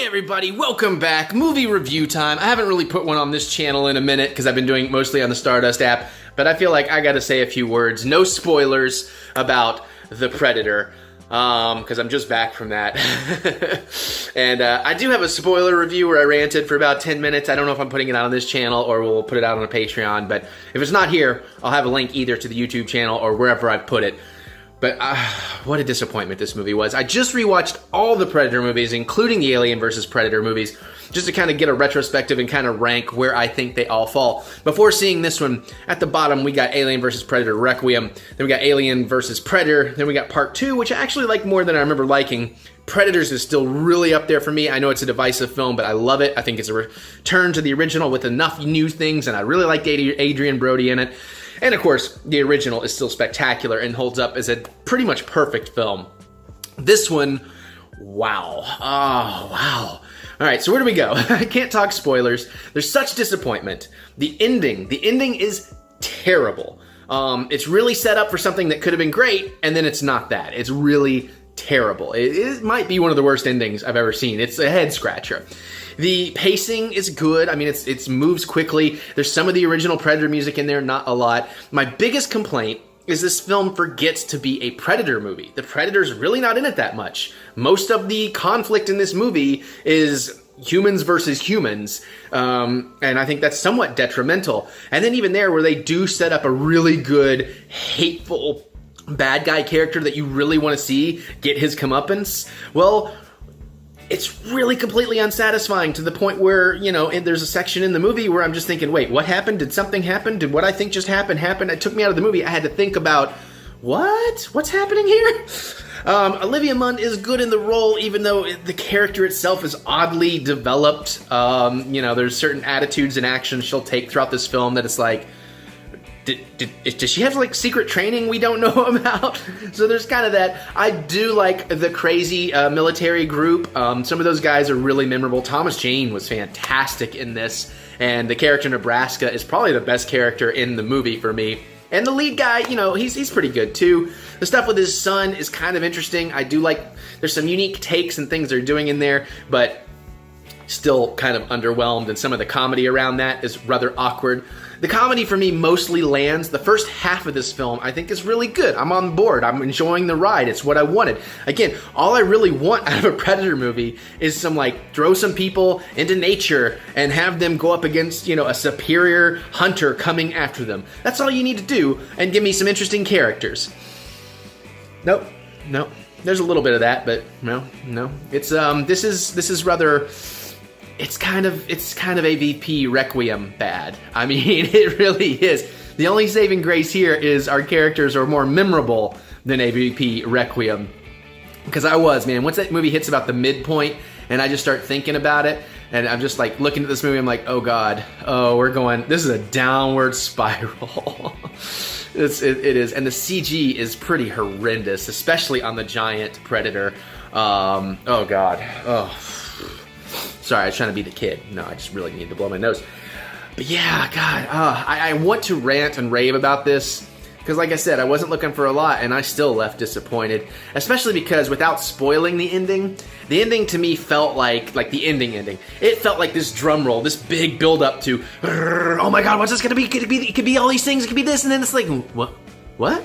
everybody, welcome back. Movie review time. I haven't really put one on this channel in a minute because I've been doing mostly on the Stardust app, but I feel like I gotta say a few words. No spoilers about The Predator, because I'm just back from that. And I do have a spoiler review where I ranted for about 10 minutes. I don't know if I'm putting it out on this channel or we'll put it out on a Patreon, but if it's not here, I'll have a link either to the YouTube channel or wherever I put it. But what a disappointment this movie was. I just rewatched all the Predator movies, including the Alien vs. Predator movies, just to kind of get a retrospective and kind of rank where I think they all fall. Before seeing this one, at the bottom we got Alien vs. Predator Requiem, then we got Alien vs. Predator, then we got Part 2, which I actually like more than I remember liking. Predators is still really up there for me. I know it's a divisive film, but I love it. I think it's a return to the original with enough new things, and I really liked Adrian Brody in it. And of course, the original is still spectacular and holds up as a pretty much perfect film. This one, wow. Oh, wow. All right, so where do we go? I can't talk spoilers. There's such disappointment. The ending is terrible. It's really set up for something that could have been great, and then it's not that. It's really terrible. It might be one of the worst endings I've ever seen. It's a head scratcher. The pacing is good. I mean, it moves quickly. There's some of the original Predator music in there, not a lot. My biggest complaint is this film forgets to be a Predator movie. The Predator's really not in it that much. Most of the conflict in this movie is humans versus humans, and I think that's somewhat detrimental. And then even there, where they do set up a really good, hateful bad guy character that you really want to see get his comeuppance, well, it's really completely unsatisfying to the point where, you know, there's a section in the movie where I'm just thinking, wait, what happened? Did something happen? Did what I think just happened happen? It took me out of the movie. I had to think about, what's happening here? Olivia Munn is good in the role, even though the character itself is oddly developed. You know, there's certain attitudes and actions she'll take throughout this film that it's like, does she have like secret training we don't know about? So there's kind of that. I do like the crazy military group. Some of those guys are really memorable. Thomas Jane was fantastic in this, and the character Nebraska is probably the best character in the movie for me. And the lead guy, you know, he's pretty good too. The stuff with his son is kind of interesting. I do like, there's some unique takes and things they're doing in there, but still kind of underwhelmed, and some of the comedy around that is rather awkward. The comedy for me mostly lands. The first half of this film I think is really good. I'm on board. I'm enjoying the ride. It's what I wanted. Again, all I really want out of a Predator movie is some, like, throw some people into nature and have them go up against, you know, a superior hunter coming after them. That's all you need to do, and give me some interesting characters. Nope. There's a little bit of that, but no. It's this is rather, it's kind of AVP Requiem bad. I mean, it really is. The only saving grace here is our characters are more memorable than AVP Requiem. Because once that movie hits about the midpoint and I just start thinking about it, and I'm just like looking at this movie, I'm like, oh God, this is a downward spiral. It is, and the CG is pretty horrendous, especially on the giant Predator. Oh God, sorry, I was trying to be the kid. No, I just really need to blow my nose. But yeah, God, I want to rant and rave about this, because like I said, I wasn't looking for a lot, and I still left disappointed. Especially because, without spoiling the ending to me felt like the ending. It felt like this drum roll, this big build up to, oh my God, what's this gonna be? It could be all these things, it could be this, and then it's like, what?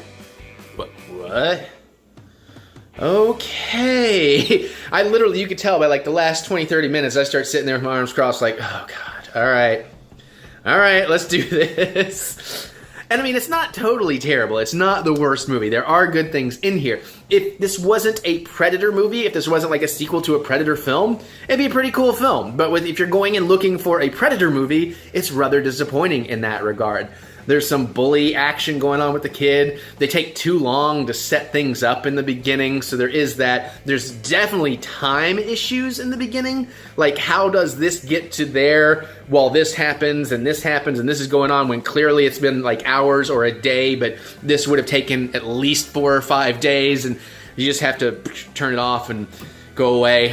Okay. I literally, you could tell by like the last 20-30 minutes, I start sitting there with my arms crossed like, oh God, all right, let's do this. And I mean, it's not totally terrible. It's not the worst movie. There are good things in here. If this wasn't a Predator movie, if this wasn't like a sequel to a Predator film, it'd be a pretty cool film. But if you're going and looking for a Predator movie, it's rather disappointing in that regard. There's some bully action going on with the kid. They take too long to set things up in the beginning, so there is that. There's definitely time issues in the beginning. Like, how does this get to there while this happens and this is going on, when clearly it's been like hours or a day, but this would have taken at least 4 or 5 days, and you just have to turn it off and go away.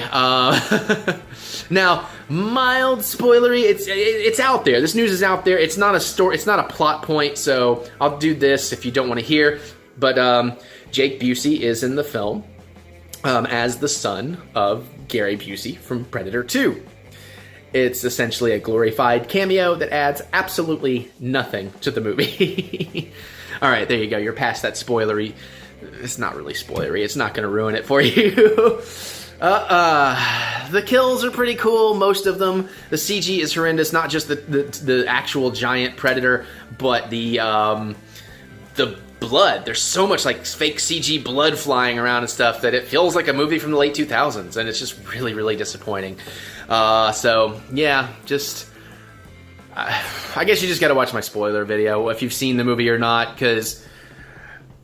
Now, mild spoilery, it's out there. This news is out there. It's not a story, it's not a plot point, so I'll do this if you don't want to hear. But Jake Busey is in the film. as the son of Gary Busey from Predator 2. It's essentially a glorified cameo that adds absolutely nothing to the movie. All right, there you go. You're past that spoilery. It's not really spoilery. It's not going to ruin it for you. The kills are pretty cool, most of them. The CG is horrendous, not just the actual giant predator, but the blood. There's so much like fake CG blood flying around and stuff that it feels like a movie from the late 2000s, and it's just really, really disappointing. So yeah, just I guess you just got to watch my spoiler video if you've seen the movie or not, because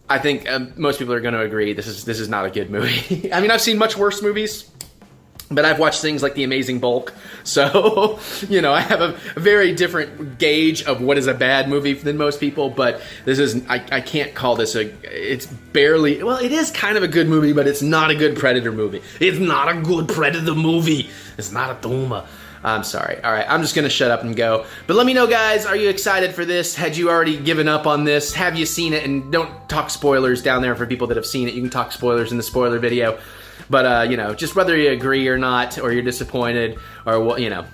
I think most people are going to agree this is not a good movie. I mean, I've seen much worse movies, but I've watched things like The Amazing Bulk, so, you know, I have a very different gauge of what is a bad movie than most people, but this is, I can't call this it's barely, well, it is kind of a good movie, but it's not a good Predator movie. It's not a good Predator movie. It's not a Duma. I'm sorry. All right, I'm just going to shut up and go. But let me know, guys, are you excited for this? Had you already given up on this? Have you seen it? And don't talk spoilers down there for people that have seen it. You can talk spoilers in the spoiler video. But, you know, just whether you agree or not, or you're disappointed, or what, you know,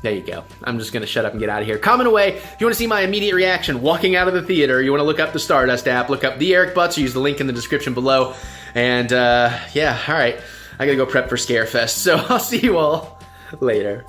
there you go. I'm just going to shut up and get out of here. Comment away if you want to see my immediate reaction walking out of the theater. You want to look up the Stardust app, look up TheEricButts, or use the link in the description below. And, yeah, all right. I got to go prep for Scarefest. So I'll see you all later.